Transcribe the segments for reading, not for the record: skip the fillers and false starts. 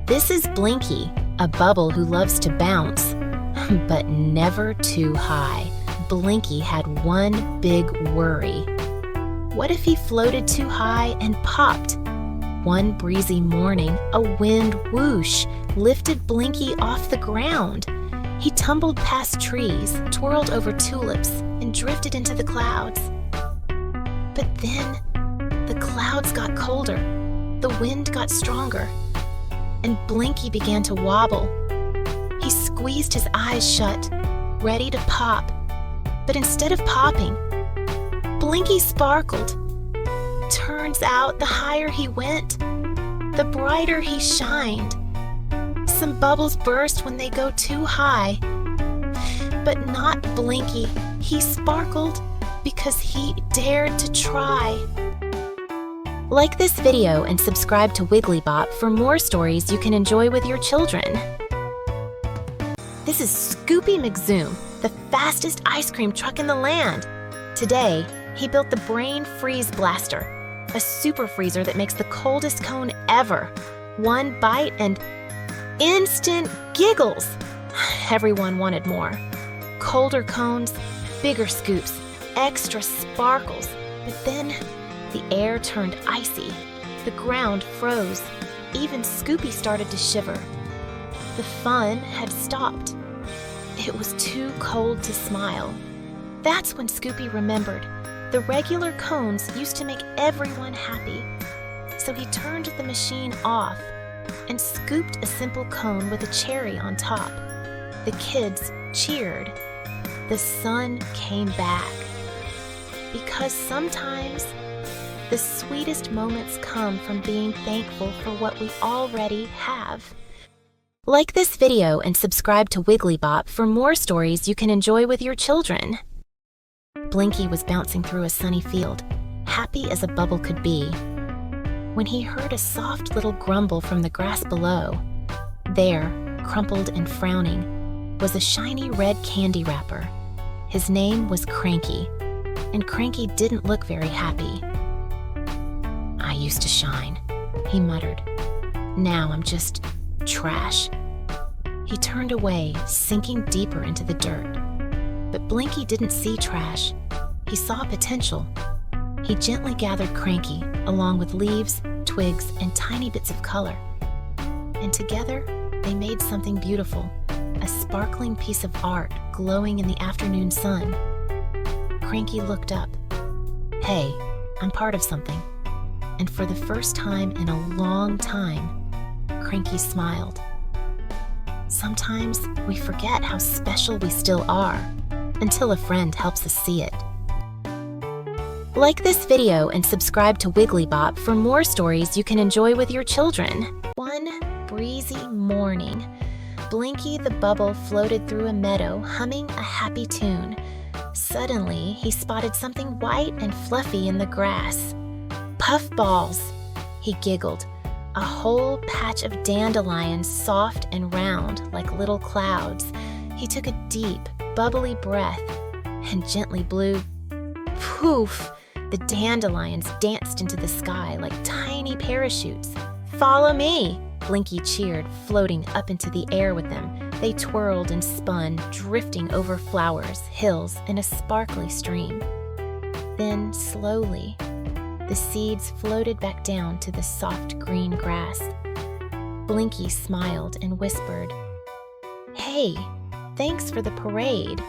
This is Blinky, a bubble who loves to bounce, but never too high. Blinky had one big worry. What if he floated too high and popped? One breezy morning, a wind whoosh lifted Blinky off the ground. He tumbled past trees, twirled over tulips, and drifted into the clouds. But then, the clouds got colder, the wind got stronger, and Blinky began to wobble. He squeezed his eyes shut, ready to pop. But instead of popping, Blinky sparkled. Turns out the higher he went, the brighter he shined. Some bubbles burst when they go too high. But not Blinky. He sparkled because he dared to try. Like this video and subscribe to WigglyBop for more stories you can enjoy with your children. This is Scoopy McZoom, the fastest ice cream truck in the land. Today, he built the Brain Freeze Blaster, a super freezer that makes the coldest cone ever. One bite and instant giggles. Everyone wanted more. Colder cones, bigger scoops, extra sparkles. But then the air turned icy. The ground froze. Even Scoopy started to shiver. The fun had stopped. It was too cold to smile. That's when Scoopy remembered. The regular cones used to make everyone happy. So he turned the machine off and scooped a simple cone with a cherry on top. The kids cheered. The sun came back. Because sometimes the sweetest moments come from being thankful for what we already have. Like this video and subscribe to WigglyBop for more stories you can enjoy with your children. Blinky was bouncing through a sunny field, happy as a bubble could be, when he heard a soft little grumble from the grass below. There, crumpled and frowning, was a shiny red candy wrapper. His name was Cranky, and Cranky didn't look very happy. "I used to shine," he muttered. "Now I'm just trash." He turned away, sinking deeper into the dirt. But Blinky didn't see trash. He saw potential. He gently gathered Cranky, along with leaves, twigs, and tiny bits of color. And together, they made something beautiful, a sparkling piece of art glowing in the afternoon sun. Cranky looked up. "Hey, I'm part of something." And for the first time in a long time, Cranky smiled. Sometimes we forget how special we still are, until a friend helps us see it. Like this video and subscribe to WigglyBop for more stories you can enjoy with your children. One breezy morning, Blinky the bubble floated through a meadow humming a happy tune. Suddenly, he spotted something white and fluffy in the grass. "Puffballs," he giggled. A whole patch of dandelions, soft and round like little clouds. He took a deep, bubbly breath and gently blew. Poof! The dandelions danced into the sky like tiny parachutes. "Follow me!" Blinky cheered, floating up into the air with them. They twirled and spun, drifting over flowers, hills, and a sparkly stream. Then, slowly, the seeds floated back down to the soft green grass. Blinky smiled and whispered, "Hey, thanks for the parade."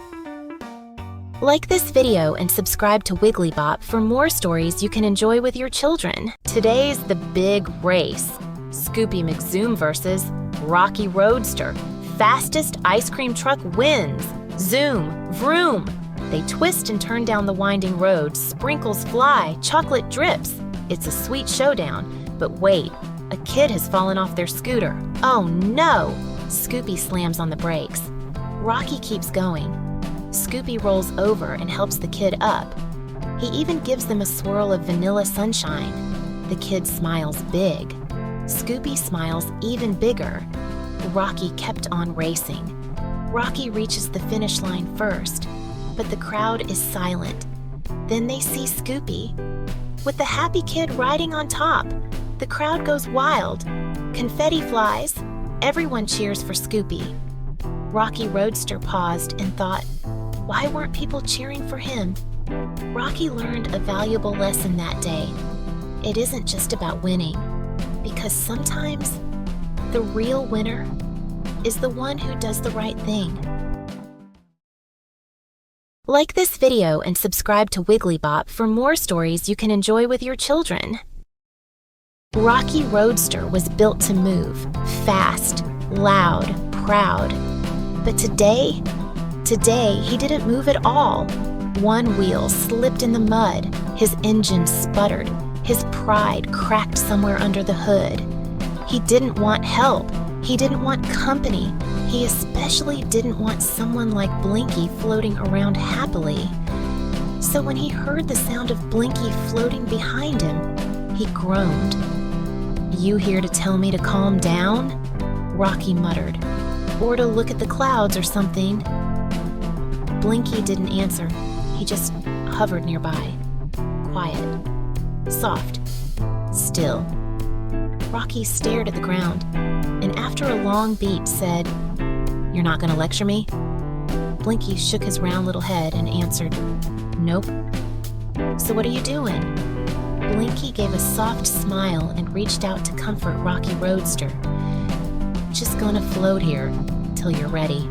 Like this video and subscribe to WigglyBop for more stories you can enjoy with your children. Today's the big race. Scoopy McZoom versus Rocky Roadster. Fastest ice cream truck wins. Zoom, vroom. They twist and turn down the winding road. Sprinkles fly, chocolate drips. It's a sweet showdown. But wait, a kid has fallen off their scooter. Oh no! Scoopy slams on the brakes. Rocky keeps going. Scoopy rolls over and helps the kid up. He even gives them a swirl of vanilla sunshine. The kid smiles big. Scoopy smiles even bigger. Rocky kept on racing. Rocky reaches the finish line first, but the crowd is silent. Then they see Scoopy. With the happy kid riding on top, the crowd goes wild. Confetti flies. Everyone cheers for Scoopy. Rocky Roadster paused and thought, why weren't people cheering for him? Rocky learned a valuable lesson that day. It isn't just about winning, because sometimes the real winner is the one who does the right thing. Like this video and subscribe to WigglyBop for more stories you can enjoy with your children. Rocky Roadster was built to move, fast, loud, proud. But today he didn't move at all. One wheel slipped in the mud, his engine sputtered, his pride cracked somewhere under the hood. He didn't want help, he didn't want company, he especially didn't want someone like Blinky floating around happily. So when he heard the sound of Blinky floating behind him, he groaned. "You here to tell me to calm down?" Rocky muttered. "Or to look at the clouds or something." Blinky didn't answer. He just hovered nearby. Quiet. Soft. Still. Rocky stared at the ground, and after a long beat said, "You're not gonna lecture me?" Blinky shook his round little head and answered, "Nope." "So what are you doing?" Blinky gave a soft smile and reached out to comfort Rocky Roadster. "Just gonna float here till you're ready."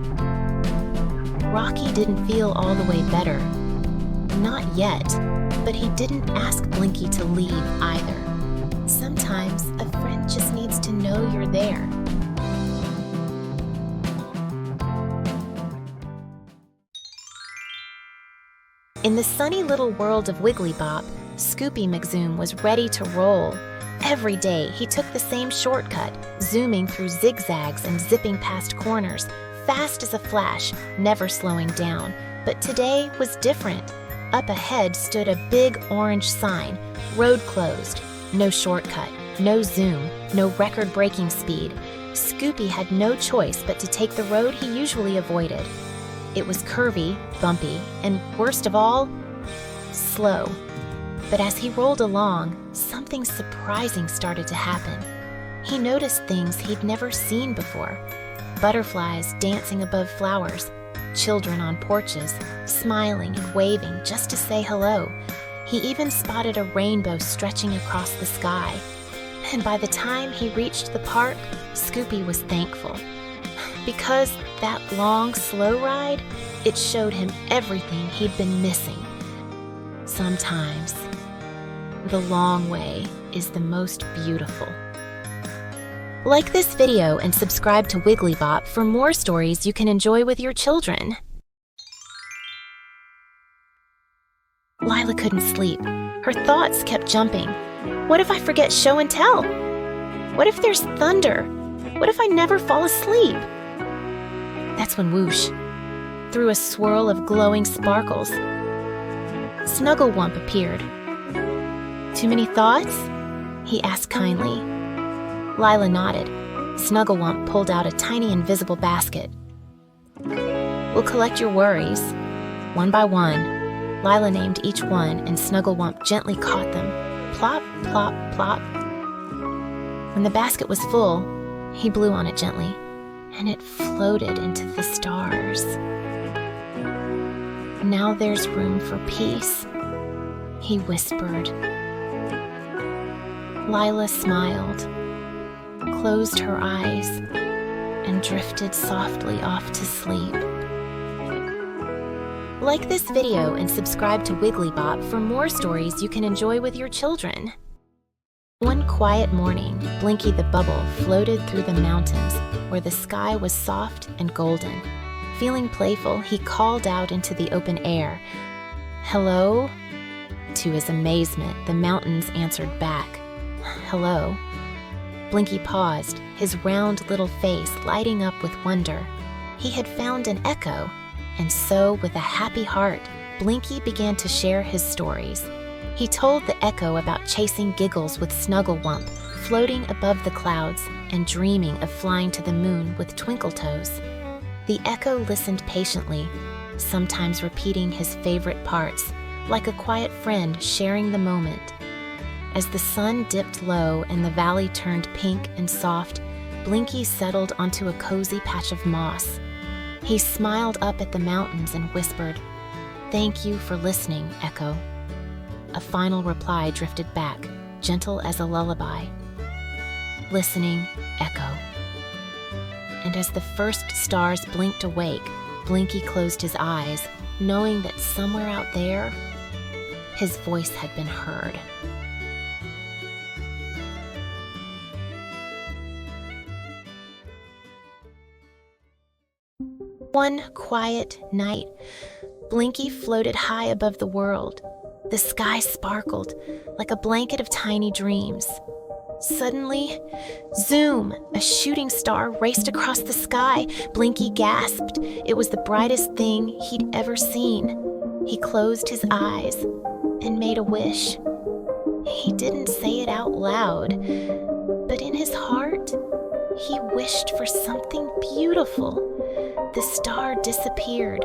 Rocky didn't feel all the way better. Not yet, but he didn't ask Blinky to leave either. Sometimes a friend just needs to know you're there. In the sunny little world of WigglyBop, Scoopy McZoom was ready to roll. Every day, he took the same shortcut, zooming through zigzags and zipping past corners, fast as a flash, never slowing down. But today was different. Up ahead stood a big orange sign, "Road closed." No shortcut, no zoom, no record-breaking speed. Scoopy had no choice but to take the road he usually avoided. It was curvy, bumpy, and worst of all, slow. But as he rolled along, something surprising started to happen. He noticed things he'd never seen before. Butterflies dancing above flowers, children on porches, smiling and waving just to say hello. He even spotted a rainbow stretching across the sky. And by the time he reached the park, Scoopy was thankful. Because that long, slow ride, it showed him everything he'd been missing. Sometimes, the long way is the most beautiful. Like this video and subscribe to WigglyBop for more stories you can enjoy with your children. Lila couldn't sleep. Her thoughts kept jumping. What if I forget show and tell? What if there's thunder? What if I never fall asleep? That's when whoosh, through a swirl of glowing sparkles, Snugglewump appeared. "Too many thoughts?" he asked kindly. Lila nodded. Snugglewump pulled out a tiny invisible basket. "We'll collect your worries, one by one." Lila named each one, and Snugglewump gently caught them. Plop, plop, plop. When the basket was full, he blew on it gently, and it floated into the stars. "Now there's room for peace," he whispered. Lila smiled, closed her eyes, and drifted softly off to sleep. Like this video and subscribe to WigglyBop for more stories you can enjoy with your children. One quiet morning, Blinky the Bubble floated through the mountains where the sky was soft and golden. Feeling playful, he called out into the open air, "Hello?" To his amazement, the mountains answered back, "Hello." Blinky paused, his round little face lighting up with wonder. He had found an echo, and so, with a happy heart, Blinky began to share his stories. He told the echo about chasing Giggles with Snugglewump, floating above the clouds, and dreaming of flying to the moon with Twinkletoes. The echo listened patiently, sometimes repeating his favorite parts, like a quiet friend sharing the moment. As the sun dipped low and the valley turned pink and soft, Blinky settled onto a cozy patch of moss. He smiled up at the mountains and whispered, "Thank you for listening, Echo." A final reply drifted back, gentle as a lullaby. "Listening, Echo." And as the first stars blinked awake, Blinky closed his eyes, knowing that somewhere out there, his voice had been heard. One quiet night, Blinky floated high above the world. The sky sparkled like a blanket of tiny dreams. Suddenly, zoom! A shooting star raced across the sky. Blinky gasped. It was the brightest thing he'd ever seen. He closed his eyes and made a wish. He didn't say it out loud, but in his heart, he wished for something beautiful. The star disappeared,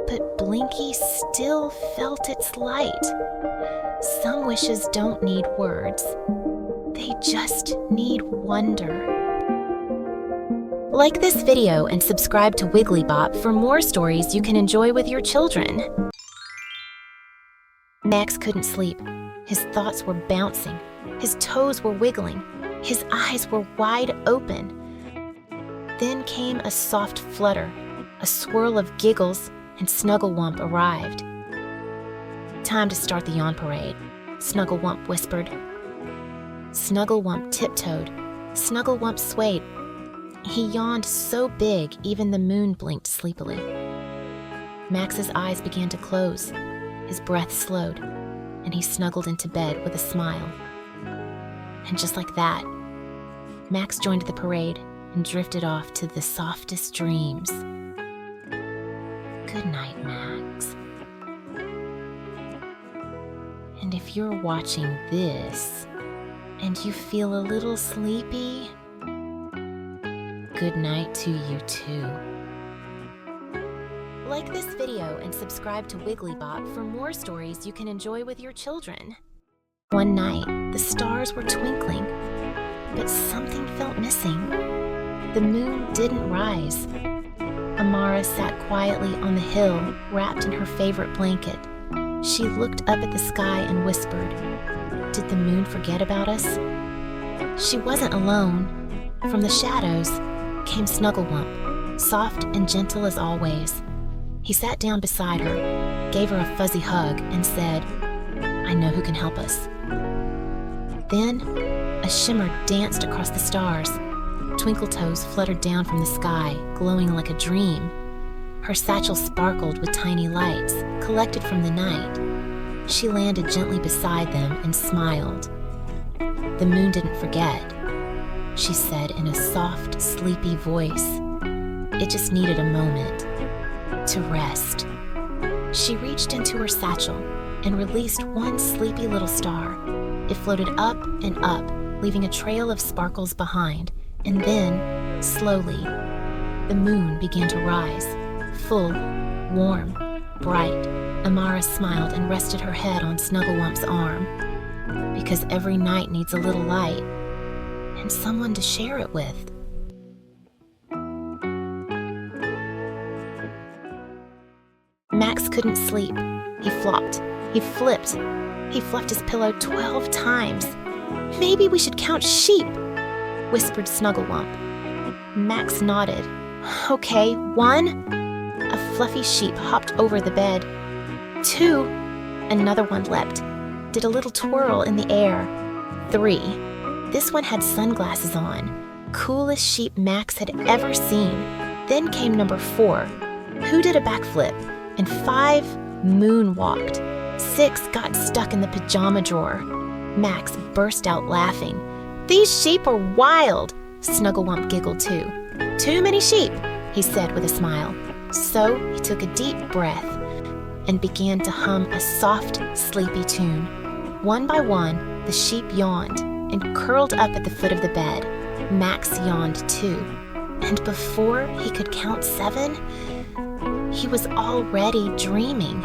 but Blinky still felt its light. Some wishes don't need words. They just need wonder. Like this video and subscribe to WigglyBop for more stories you can enjoy with your children. Max couldn't sleep. His thoughts were bouncing. His toes were wiggling. His eyes were wide open. Then came a soft flutter. A swirl of giggles, and Snugglewump arrived. "Time to start the yawn parade," Snugglewump whispered. Snugglewump tiptoed. Snugglewump swayed. He yawned so big even the moon blinked sleepily. Max's eyes began to close. His breath slowed, and he snuggled into bed with a smile. And just like that, Max joined the parade and drifted off to the softest dreams. Good night, Max. And if you're watching this and you feel a little sleepy, good night to you too. Like this video and subscribe to WigglyBop for more stories you can enjoy with your children. One night, the stars were twinkling, but something felt missing. The moon didn't rise. Amara sat quietly on the hill, wrapped in her favorite blanket. She looked up at the sky and whispered, "Did the moon forget about us?" She wasn't alone. From the shadows came Snugglewump, soft and gentle as always. He sat down beside her, gave her a fuzzy hug, and said, "I know who can help us." Then, a shimmer danced across the stars. Twinkle toes fluttered down from the sky, glowing like a dream. Her satchel sparkled with tiny lights, collected from the night. She landed gently beside them and smiled. "The moon didn't forget," she said in a soft, sleepy voice. "It just needed a moment to rest." She reached into her satchel and released one sleepy little star. It floated up and up, leaving a trail of sparkles behind. And then, slowly, the moon began to rise. Full, warm, bright. Amara smiled and rested her head on Snugglewump's arm. Because every night needs a little light, and someone to share it with. Max couldn't sleep. He flopped. He flipped. He fluffed his pillow 12 times. "Maybe we should count sheep," whispered Snugglewump. Max nodded. "Okay, 1. A fluffy sheep hopped over the bed. 2. Another one leapt, did a little twirl in the air. 3. This one had sunglasses on. Coolest sheep Max had ever seen. Then came number 4, who did a backflip. And 5 moonwalked. 6 got stuck in the pajama drawer. Max burst out laughing. "These sheep are wild!" Snugglewump giggled too. "Too many sheep," he said with a smile. So he took a deep breath and began to hum a soft, sleepy tune. One by one, the sheep yawned and curled up at the foot of the bed. Max yawned too. And before he could count 7, he was already dreaming.